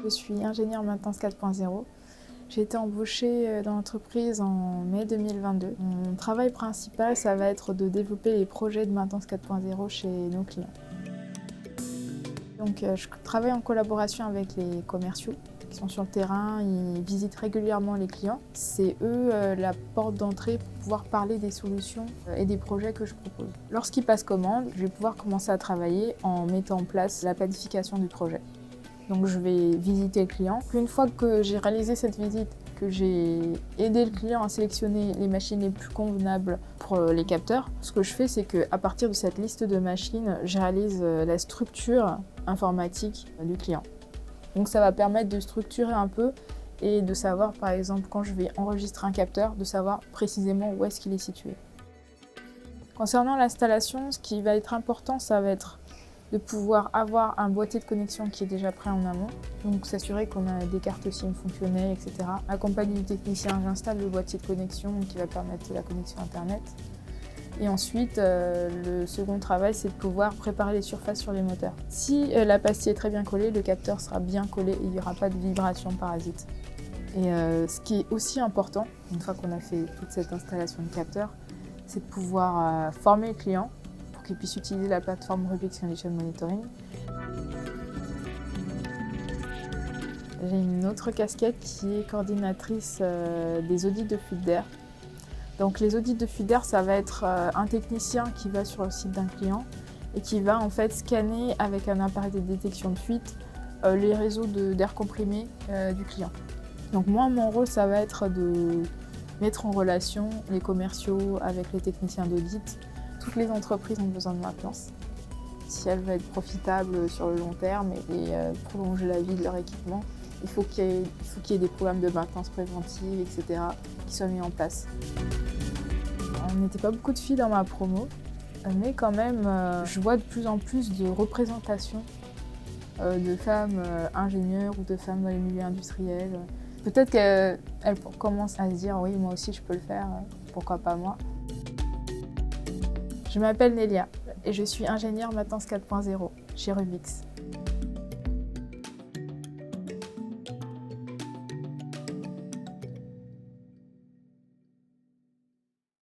Je suis ingénieure maintenance 4.0. J'ai été embauchée dans l'entreprise en mai 2022. Mon travail principal, ça va être de développer les projets de maintenance 4.0 chez nos clients. Donc, je travaille en collaboration avec les commerciaux qui sont sur le terrain, ils visitent régulièrement les clients. C'est eux la porte d'entrée pour pouvoir parler des solutions et des projets que je propose. Lorsqu'ils passent commande, je vais pouvoir commencer à travailler en mettant en place la planification du projet. Donc je vais visiter le client. Une fois que j'ai réalisé cette visite, que j'ai aidé le client à sélectionner les machines les plus convenables pour les capteurs, ce que je fais, c'est qu'à partir de cette liste de machines, je réalise la structure informatique du client. Donc ça va permettre de structurer un peu et de savoir, par exemple, quand je vais enregistrer un capteur, de savoir précisément où est-ce qu'il est situé. Concernant l'installation, ce qui va être important, ça va être de pouvoir avoir un boîtier de connexion qui est déjà prêt en amont, donc s'assurer qu'on a des cartes SIM fonctionnelles, etc. Accompagné du technicien, j'installe le boîtier de connexion qui va permettre la connexion Internet. Et ensuite, le second travail, c'est de pouvoir préparer les surfaces sur les moteurs. Si la pastille est très bien collée, le capteur sera bien collé et il n'y aura pas de vibration parasite. Et ce qui est aussi important, une fois qu'on a fait toute cette installation de capteur, c'est de pouvoir former le client pour qu'il puisse utiliser la plateforme Rubix Condition Monitoring. J'ai une autre casquette qui est coordinatrice des audits de fuite d'air. Donc les audits de fuite d'air, ça va être un technicien qui va sur le site d'un client et qui va en fait scanner avec un appareil de détection de fuite les réseaux d'air comprimé du client. Donc moi, mon rôle, ça va être de mettre en relation les commerciaux avec les techniciens d'audit. Toutes les entreprises ont besoin de maintenance si elles veulent être profitables sur le long terme et prolonger la vie de leur équipement. Il faut qu'il y ait des programmes de maintenance préventive, etc., qui soient mis en place. On n'était pas beaucoup de filles dans ma promo, mais quand même, je vois de plus en plus de représentations de femmes ingénieures ou de femmes dans les milieux industriels. Peut-être qu'elles commencent à se dire « oui, moi aussi je peux le faire, pourquoi pas moi ». Je m'appelle Nélia et je suis ingénieure maintenance 4.0 chez Rubix.